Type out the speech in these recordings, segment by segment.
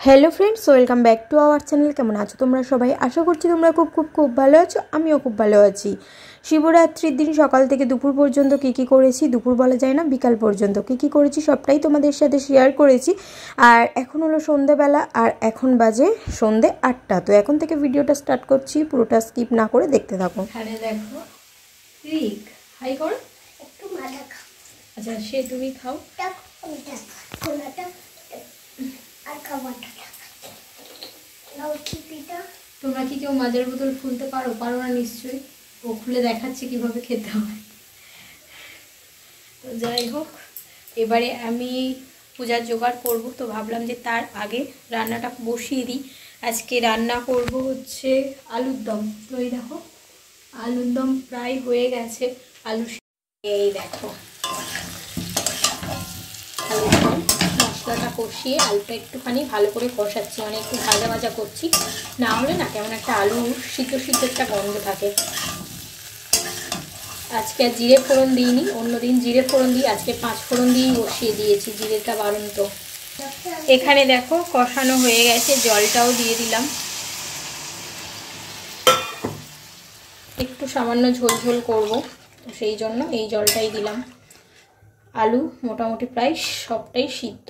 Hello friends, welcome back to our channel. কেমন আছো তোমরা সবাই? আশা করছি তোমরা খুব ভালো আছো। আমিও খুব ভালো আছি। শিবরাত্রির দিন সকাল থেকে দুপুর পর্যন্ত কী করেছি, দুপুর বলা যায় না, বিকাল পর্যন্ত কী করেছি সবটাই তোমাদের সাথে শেয়ার করেছি। আর এখন হলো সন্ধ্যেবেলা, আর এখন বাজে সন্ধ্যে 8টা। তো এখন থেকে ভিডিওটা স্টার্ট করছি, পুরোটা স্কিপ না করে দেখতে থাকো। এখানে দেখো রিক হাই করো, একটু মাথা খাও। আচ্ছা সে তুমি খাও। তোমরা কি কেউ মাঝের বোতল খুলতে পারো? পারো না নিশ্চয়ই। ও খুলে দেখাচ্ছে কিভাবে খেতে হয়। তো যাই হোক, এবারে আমি পূজার জোগাড় করব। তো ভাবলাম যে তার আগে রান্নাটা বসিয়ে দিই। আজকে রান্না করব হচ্ছে আলুর দম। তো এই দেখো আলুর দম প্রায় হয়ে গেছে। আলু এই দেখো আলুর দম মশলাটা কষিয়ে আলুটা একটুখানি ভালো করে কষাচ্ছি, মানে একটু ভাজা ভাজা করছি, না হলে না কেমন একটা আলু সিদ্ধ একটা গন্ধ থাকে। আজকে আর জিরে ফোড়ন দিইনি, অন্যদিন জিরে ফোড়ন দিই, আজকে 5 ফোড়ন দিয়েই বসিয়ে দিয়েছি, জিরেটা বাড়ন্ত। এখানে দেখো কষানো হয়ে গেছে, জলটাও দিয়ে দিলাম, একটু সামান্য ঝোল ঝোল করবো, তো সেই জন্য এই জলটাই দিলাম। আলু মোটামুটি প্রায় সবটাই সিদ্ধ,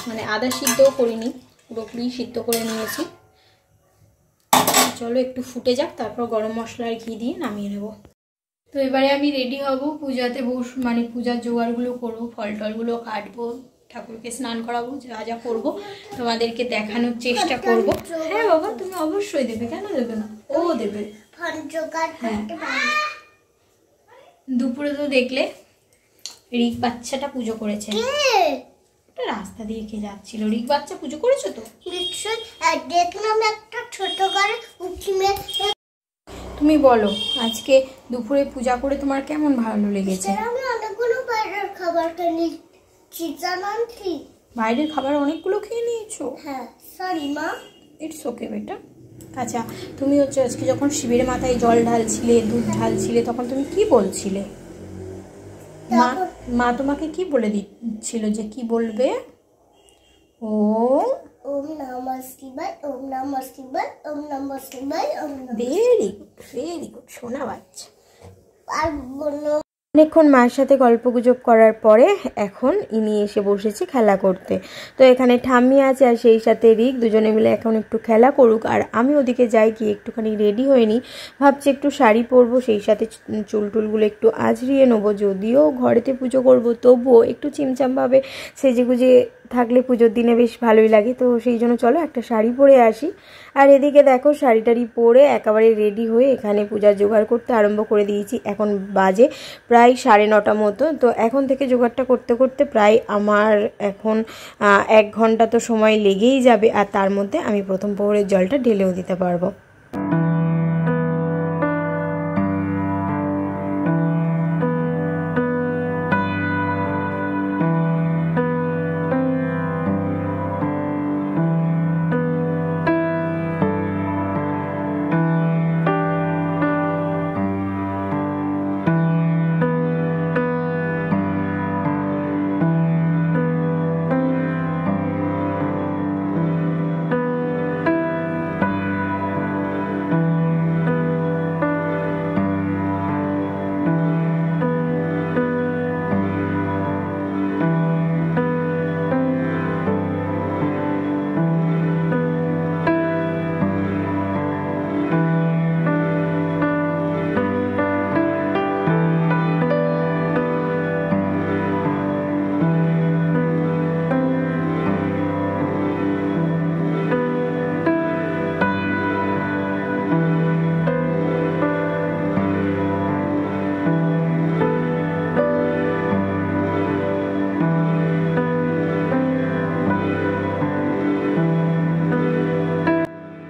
মানে আধা সিদ্ধও করিনি, পুরোপুরি সিদ্ধ করে নিয়েছি। চলো একটু ফুটে যাক, তারপর গরম মশলা আর ঘি দিয়ে নামিয়ে নেব। তো এবারে আমি রেডি হব, পূজাতে মানে পূজার জোগাড়গুলো করবো, ফল টলগুলো কাটবো, ঠাকুরকে স্নান করাবো, যা যা করবো তোমাদেরকে দেখানোর চেষ্টা করব। হ্যাঁ বাবা, তুমি অবশ্যই দেবে, কেন দেবে না, ও দেবে। হ্যাঁ, দুপুরে তো দেখলে রিক বাচ্চাটা পুজো করেছে, রাস্তা দিয়ে কে যাচ্ছিল, রিক বাচ্চা পুজো করেছো তো দেখলাম একটা ছোট করে উঠিমে। তুমি বলো আজকে দুপুরে পূজা করে তোমার কেমন ভালো লেগেছে? আমি অনেকগুলো বাইরের খাবার খেয়েছি, জানেন কি? বাইরের খাবার অনেকগুলো খেয়ে নিয়েছো? হ্যাঁ, সরি মা। ইটস ওকে বেটা। আচ্ছা, তুমি হচ্ছে আজকে যখন শিবের মাথায় জল ঢালছিলে, দুধ ঢালছিলে, তখন তুমি কি বলছিলে? মা তোমাকে কি বলে দিচ্ছিল যে কি বলবে? ওম নমঃ শিবায়, ওম নমঃ শিবায়, ওম নমঃ শিবায়, ওম নমঃ। ভেরি গুড সোনা বাচ্চা। আর বলো, অনেকক্ষণ মায়ের সাথে গল্পগুজব করার পরে এখন ইনি এসে বসেছে খেলা করতে। তো এখানে ঠাম্মি আছে আর সেই সাথে রিক, দুজনে মিলে এখন একটু খেলা করুক। আর আমি ওদিকে যাই, গিয়ে একটুখানি রেডি হয়ে নিই, ভাবছি একটু শাড়ি পরবো, সেই সাথে চুল টুলগুলো একটু আঁচড়িয়ে নেবো। যদিও ঘরেতে পুজো করব, তবুও একটু চিমচামভাবে সেজেগুজে থাকলে পুজোর দিনে বেশ ভালোই লাগে। তো সেই জন্য চলো একটা শাড়ি পরে আসি। আর এদিকে দেখো শাড়ি টাড়ি পরে একেবারে রেডি হয়ে এখানে পূজার জোগাড় করতে আরম্ভ করে দিয়েছি। এখন বাজে প্রায় 9:30 মতো। তো এখন থেকে জোগাড়টা করতে করতে প্রায় আমার এখন 1 ঘন্টা তো সময় লেগেই যাবে, আর তার মধ্যে আমি প্রথম প্রহরের জলটা ঢেলেও দিতে পারবো।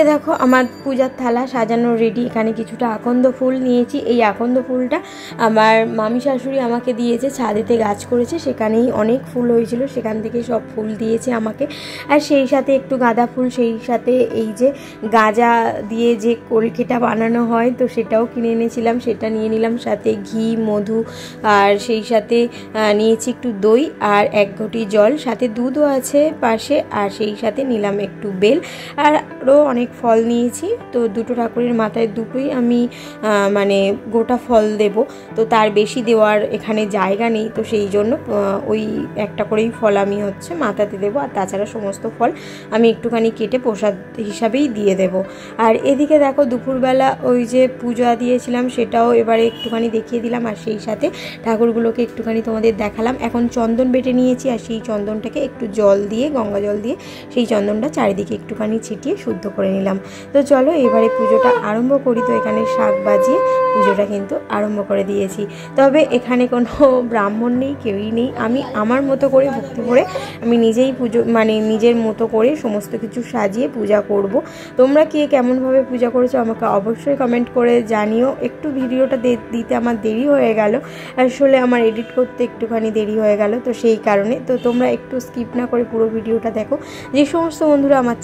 এ দেখো আমার পূজার থালা সাজানো রেডি। এখানে কিছুটা আকন্দ ফুল নিয়েছি। এই আকন্দ ফুলটা আমার মামি শাশুড়ি আমাকে দিয়েছে, ছাদেতে গাছ করেছে, সেখানেই অনেক ফুল হয়েছিল, সেখান থেকে সব ফুল দিয়েছে আমাকে। আর সেই সাথে একটু গাঁদা ফুল, সেই সাথে এই যে গাঁজা দিয়ে যে কলকেটা বানানো হয় তো সেটাও কিনে এনেছিলাম, সেটা নিয়ে নিলাম, সাথে ঘি মধু আর সেই সাথে নিয়েছি একটু দই আর 1 ঘটি জল, সাথে দুধও আছে পাশে, আর সেই সাথে নিলাম একটু বেল আর আরও অনেক ফল নিয়েছি। তো দুটো ঠাকুরের মাথায় দুটোই আমি মানে গোটা ফল দেব, তো তার বেশি দেওয়ার এখানে জায়গা নেই, তো সেই জন্য ওই একটা করেই ফল আমি হচ্ছে মাথাতে দেবো, আর তাছাড়া সমস্ত ফল আমি একটুখানি কেটে প্রসাদ হিসাবেই দিয়ে দেব। আর এদিকে দেখো দুপুরবেলা ওই যে পূজা দিয়েছিলাম সেটাও এবারে একটুখানি দেখিয়ে দিলাম, আর সেই সাথে ঠাকুরগুলোকে একটুখানি তোমাদের দেখালাম। এখন চন্দন বেটে নিয়েছি, আর সেই চন্দনটাকে একটু জল দিয়ে, গঙ্গা জল দিয়ে সেই চন্দনটা চারিদিকে একটুখানি ছিটিয়ে শুদ্ধ করে নিলাম। তো চলো এবারে পুজোটা আরম্ভ করি। তো এখানে শাক বাজিয়ে পুজোটা কিন্তু আরম্ভ করে দিয়েছি। তবে এখানে কোনো ব্রাহ্মণ নেই, কেউই নেই, আমি আমার মতো করে ভক্তি করে আমি নিজেই পুজো মানে নিজের মতো করে সমস্ত কিছু সাজিয়ে পূজা করব। তোমরা কে কেমনভাবে পূজা করেছো আমাকে অবশ্যই কমেন্ট করে জানিও। একটু ভিডিওটা দিতে আমার দেরি হয়ে গেল, আসলে আমার এডিট করতে একটুখানি দেরি হয়ে গেল, তো সেই কারণে। তো তোমরা একটু স্কিপ না করে পুরো ভিডিওটা দেখো। যে সমস্ত বন্ধুরা আমার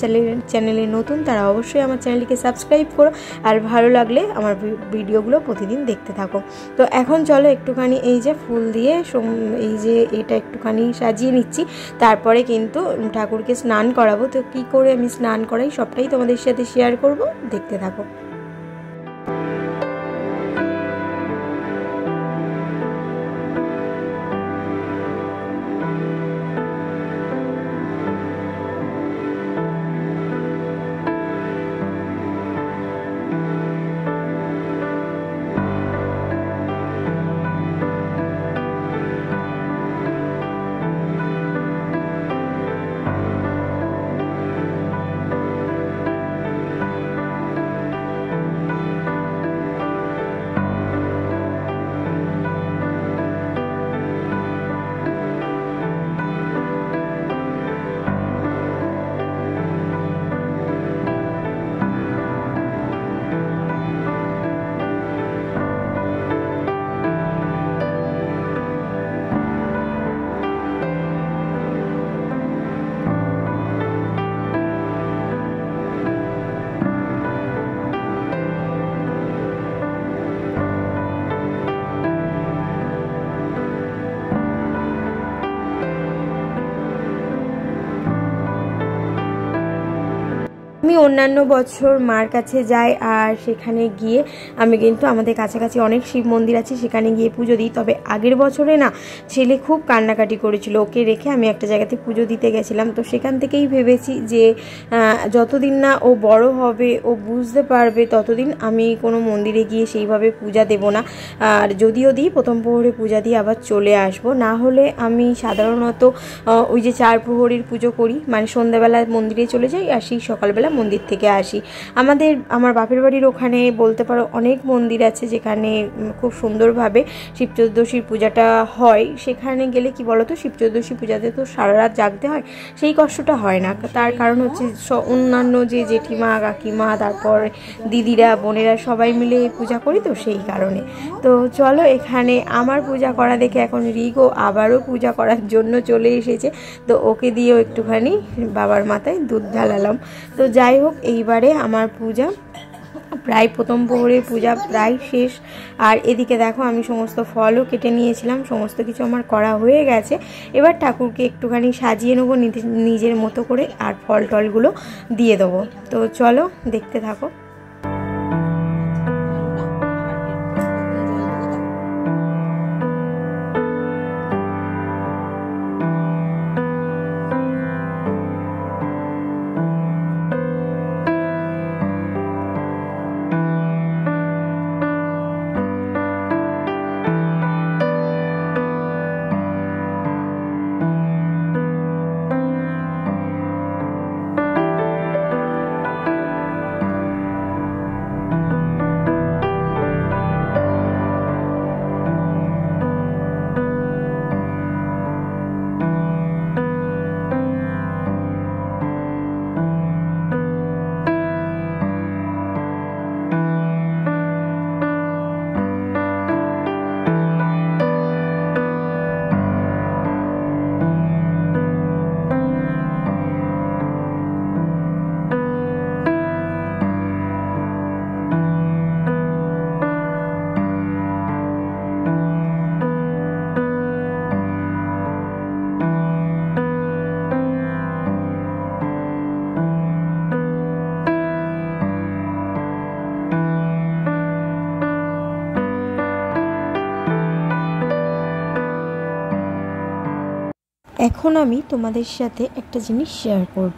চ্যানেলে নতুন তারা অবশ্যই আমার চ্যানেলটিকে সাবস্ক্রাইব করো, আর ভালো লাগলে আমার ভিডিওগুলো প্রতিদিন দেখতে থাকো। তো এখন চলো একটুখানি এই যে ফুল দিয়ে এই যে এটা একটুখানি সাজিয়ে নিচ্ছি, তারপরে কিন্তু ঠাকুরকে স্নান করাবো। তো কি করে আমি স্নান করাই সবটাই তোমাদের সাথে শেয়ার করব, দেখতে থাকো। আমি অন্যান্য বছর মার কাছে যাই, আর সেখানে গিয়ে আমি কিন্তু আমাদের কাছাকাছি অনেক শিব মন্দির আছে, সেখানে গিয়ে পুজো দিই। তবে আগের বছরে না ছেলে খুব কান্নাকাটি করেছিল, ওকে রেখে আমি একটা জায়গাতে পুজো দিতে গেছিলাম। তো সেখান থেকেই ভেবেছি যে যতদিন না ও বড় হবে, ও বুঝতে পারবে, ততদিন আমি কোনো মন্দিরে গিয়ে সেইভাবে পূজা দেব না। আর যদিও দিই প্রথম প্রহরে পূজা দিয়ে আবার চলে আসব, না হলে আমি সাধারণত ওই যে 4 প্রহরীর পুজো করি, মানে সন্ধ্যাবেলা মন্দিরে চলে যাই আর সেই সকালবেলা মন্দির থেকে আসি। আমার বাপের বাড়ির ওখানে বলতে পারো অনেক মন্দির আছে যেখানে খুব সুন্দরভাবে শিব চতুর্দশীর পূজাটা হয়। সেখানে গেলে কি বলতো, শিব চতুর্দশী পূজাতে তো সারা রাত জাগতে হয়, সেই কষ্টটা হয় না। তার কারণ হচ্ছে অন্যান্য যে জেঠিমা কাকিমা তারপর দিদিরা বোনেরা সবাই মিলে পূজা করি, তো সেই কারণে। তো চলো এখানে আমার পূজা করা দেখে এখন রিগো আবারও পূজা করার জন্য চলে এসেছে। তো ওকে দিয়েও একটুখানি বাবার মাথায় দুধ ঢালালাম। তো যাই হোক, এইবারে আমার পূজা প্রায় প্রথম প্রহরের পূজা প্রায় শেষ। আর এদিকে দেখো আমি সমস্ত ফলও কেটে নিয়েছিলাম, সমস্ত কিছু আমার করা হয়ে গেছে। এবার ঠাকুরকে একটুখানি সাজিয়ে নেবো নিজের মতো করে, আর ফল টলগুলো দিয়ে দেবো। তো চলো দেখতে থাকো। এখন আমি তোমাদের সাথে একটা জিনিস শেয়ার করব।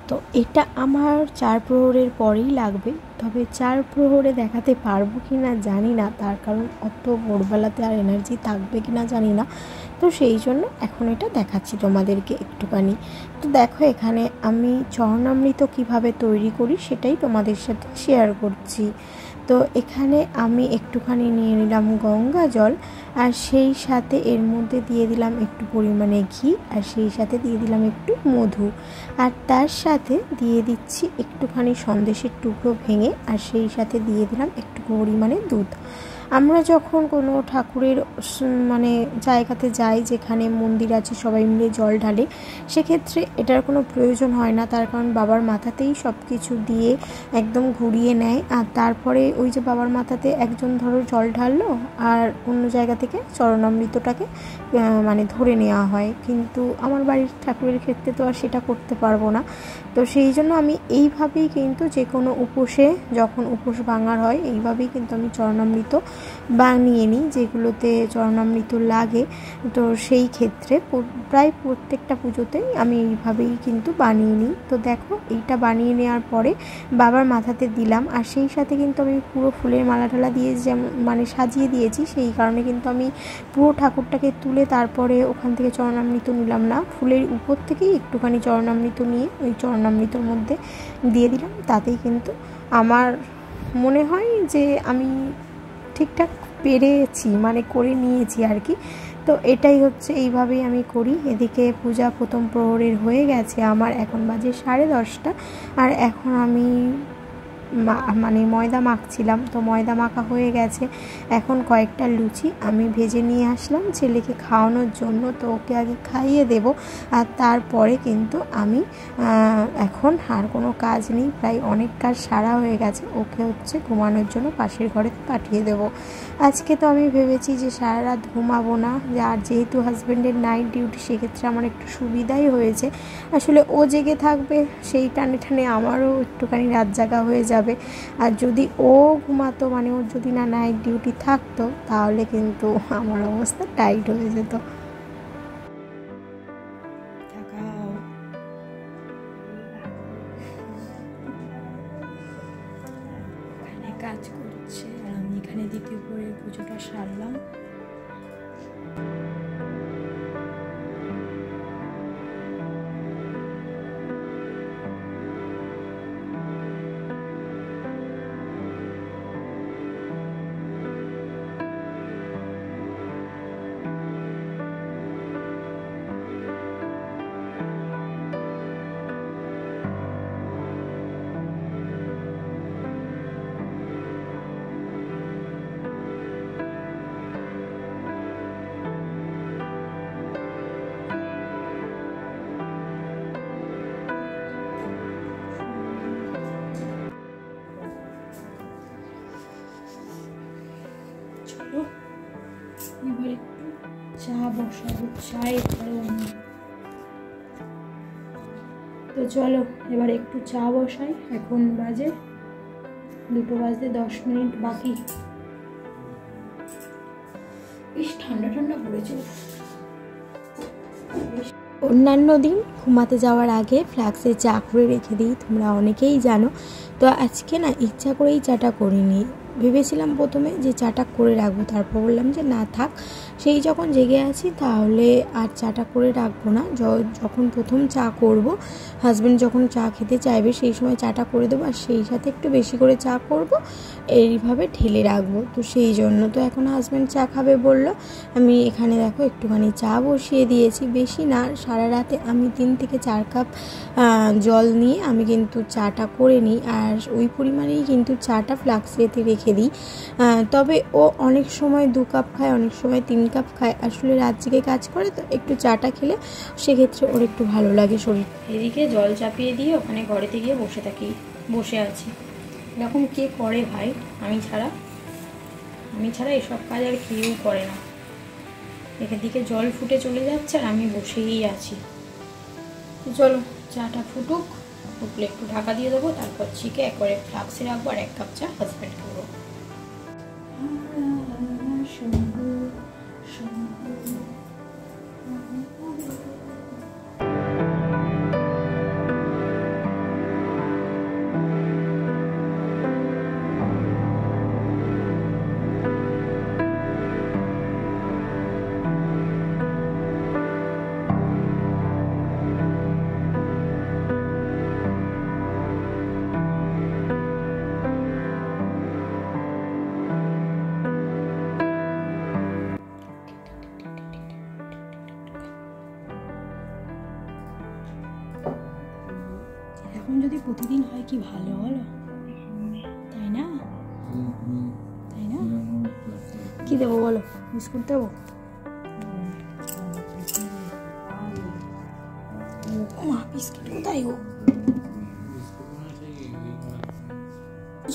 তো এটা আমার 4 প্রহরের পরেই লাগবে, তবে 4 প্রহরে দেখাতে পারবো কি না জানি না, তার কারণ অত ভোরবেলাতে আর এনার্জি থাকবে কি না জানি না। তো সেই জন্য এখন এটা দেখাচ্ছি তোমাদেরকে একটুখানি। তো দেখো এখানে আমি চরণামৃত কিভাবে তৈরি করি সেটাই তোমাদের সাথে শেয়ার করছি। তো এখানে আমি একটুখানি নিয়ে নিলাম গঙ্গা জল, আর সেই সাথে এর মধ্যে দিয়ে দিলাম একটু পরিমাণে ঘি, আর সেই সাথে দিয়ে দিলাম একটু মধু, আর তার সাথে দিয়ে দিচ্ছি একটুখানি সন্দেশের টুকরো ভেঙে, আর সেই সাথে দিয়ে দিলাম একটু পরিমাণে দুধ। আমরা যখন কোনো ঠাকুরের মানে জায়গাতে যাই যেখানে মন্দির আছে সবাই মিলে জল ঢালে, সেক্ষেত্রে এটার কোনো প্রয়োজন হয় না, তার কারণ বাবার মাথাতেই সব কিছু দিয়ে একদম ঘুরিয়ে নেয়। আর তারপরে ওই যে বাবার মাথাতে একজন ধরো জল ঢাললো আর অন্য জায়গা থেকে চরণামৃতটাকে মানে ধরে নেওয়া হয়, কিন্তু আমার বাড়ির ঠাকুরের ক্ষেত্রে তো আর সেটা করতে পারবো না। তো সেই জন্য আমি এইভাবেই কিন্তু যে কোনো উপোসে যখন উপোস ভাঙার হয় এইভাবেই কিন্তু আমি চরণামৃত বানিয়ে নিই, যেগুলোতে চরণামৃত লাগে। তো সেই ক্ষেত্রে প্রায় প্রত্যেকটা পুজোতেই আমি এইভাবেই কিন্তু বানিয়ে নিই। তো দেখো এইটা বানিয়ে নেওয়ার পরে বাবার মাথাতে দিলাম, আর সেই সাথে কিন্তু আমি পুরো ফুলের মালা টালা দিয়ে মানে সাজিয়ে দিয়েছি, সেই কারণে কিন্তু আমি পুরো ঠাকুরটাকে তুলে তারপরে ওখান থেকে চরণামৃত নিলাম না, ফুলের উপর থেকেই একটুখানি চরণামৃত নিয়ে ওই চরণামৃতর মধ্যে দিয়ে দিলাম। তাতেই কিন্তু আমার মনে হয় যে আমি ঠিকঠাক পেরেছি, মানে করে নিয়েছি আর কি। তো এটাই হচ্ছে, এইভাবেই আমি করি। এদিকে পূজা প্রথম প্রহরের হয়ে গেছে আমার, এখন বাজে 10:30, আর এখন আমি মানে ময়দা মাখছিলাম। তো ময়দা মাখা হয়ে গেছে, এখন কয়েকটা লুচি আমি ভেজে নিয়ে আসলাম ছেলেকে খাওয়ানোর জন্য। তো ওকে আগে খাইয়ে দেব, আর তারপরে কিন্তু আমি এখন আর কোনো কাজ নেই, প্রায় অনেক কাজ সারা হয়ে গেছে, ওকে হচ্ছে ঘুমানোর জন্য পাশের ঘরে পাঠিয়ে দেব। আজকে তো আমি ভেবেছি যে সারা রাত ঘুমাবো না, আর যেহেতু হাজব্যান্ডের নাইট ডিউটি সেক্ষেত্রে আমার একটু সুবিধাই হয়েছে। আসলে ও জেগে থাকবে সেই টানে টানে আমারও একটুখানি রাত জাগা হয়ে যাবে। আর যদি ও ঘুমাতো, মানে ওর যদি না নাইট ডিউটি থাকতো, তাহলে কিন্তু আমার অবস্থা টাইট হয়ে যেত। এখানে কাজ করছে আর আমি এখানে দ্বিতীয় করে পুজোটা সারলাম। এবার একটু চা বসাবো, চায়ের গরম। তো চলো এবার একটু চা বসাই। এখন বাজে 2:10 বাকি। বেশ ঠান্ডা ঠান্ডা পড়েছে। অন্যান্য দিন ঘুমাতে যাওয়ার আগে ফ্লাক্সে চা করে রেখে দিই, তোমরা অনেকেই জানো। তো আজকে না ইচ্ছা করেই চাটা করিনি, ভেবেছিলাম প্রথমে যে চাটা করে রাখবো, তারপর বললাম যে না থাক, সেই যখন জেগে আছি তাহলে আর চাটা করে রাখবো না। যখন প্রথম চা করব, হাজব্যান্ড যখন চা খেতে চাইবে সেই সময় চাটা করে দেবো, আর সেই সাথে একটু বেশি করে চা করব, এইভাবে ঢেলে রাখবো। তো সেই জন্য তো এখন হাজব্যান্ড চা খাবে বললো, আমি এখানে দেখো একটুখানি চা বসিয়ে দিয়েছি। বেশি না, সারা রাতে আমি 3 থেকে 4 কাপ জল নিয়ে আমি কিন্তু চাটা করে নিই, আর ওই পরিমাণেই কিন্তু চাটা ফ্লাক্সেতে রেখে দিই। তবে ও অনেক সময় 2 কাপ খায়, অনেক সময় 3 কাপ খায়। আসলে রাত জেগে কাজ করে, তো একটু চাটা খেলে সেক্ষেত্রে ওর একটু ভালো লাগে শরীর। এদিকে জল চাপিয়ে দিয়ে ওখানে ঘরেতে গিয়ে বসে আছি। এরকম কে করে ভাই? আমি ছাড়া এসব কাজ আর কেউ করে না। এদিকে জল ফুটে চলে যাচ্ছে আর আমি বসেই আছি। তো চলো চাটা ফুটলে একটু ঢাকা দিয়ে দেবো, তারপর ছিকে একবারে ফ্লাক্সে রাখবো, আর 1 কাপ চা হাজব্যান্ড খাবো। এরকম যদি প্রতিদিন হয় কি ভালো বলো, তাই না? তাই না? কি দেবো বলো? বিস্কুট দেবো? মা বিস্কুট কোথায় গো?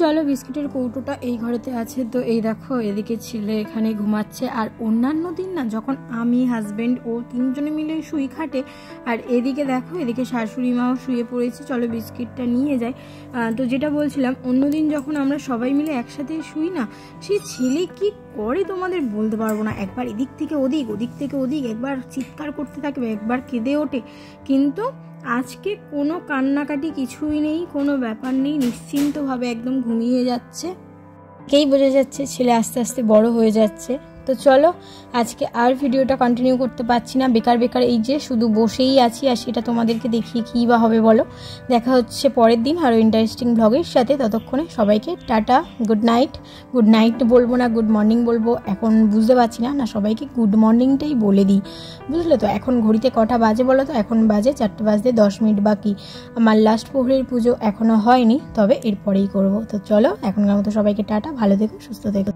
চলো, বিস্কিটের কৌটোটা এই ঘরেতে আছে। তো এই দেখো, এদিকে ছেলে এখানে ঘুমাচ্ছে। আর অন্যান্য দিন না, যখন আমি, হাজব্যান্ড ও তিনজনে মিলে শুই খাটে, আর এদিকে দেখো, এদিকে শাশুড়ি মাও শুয়ে পড়েছে। চলো বিস্কিটটা নিয়ে যাই। তো যেটা বলছিলাম, অন্যদিন যখন আমরা সবাই মিলে একসাথে শুই না, সেই ছেলে কি করে তোমাদের বলতে পারবো না। একবার এদিক থেকে ওদিক, ওদিক থেকে ওদিক, একবার চিৎকার করতে থাকবে, একবার কেঁদে ওঠে। কিন্তু আজকে কোনো কান্নাকাটি কিছুই নেই, কোনো ব্যাপার নেই, নিশ্চিন্তভাবে একদম ঘুমিয়ে যাচ্ছে। কেই বোঝা যাচ্ছে ছেলে আস্তে আস্তে বড় হয়ে যাচ্ছে। তো চলো, আজকে আর ভিডিওটা কন্টিনিউ করতে পারছি না, বেকার বেকার এই যে শুধু বসেই আছি, আর সেটা তোমাদেরকে দেখিয়ে কী বা হবে বলো। দেখা হচ্ছে পরের দিন আরও ইন্টারেস্টিং ব্লগের সাথে। ততক্ষণে সবাইকে tata, good night. Good night বলবো না, গুড মর্নিং বলবো, এখন বুঝতে পারছি না, সবাইকে গুড মর্নিংটাই বলে দিই, বুঝলে তো। এখন ঘড়িতে কটা বাজে বলো তো? এখন বাজে 4টে বাজতে 10 মিনিট বাকি। আমার লাস্ট প্রহরের পুজো এখনও হয়নি, তবে এরপরেই করবো। তো চলো, এখনকার মতো সবাইকে টাটা, ভালো থেকো, সুস্থ থেকো।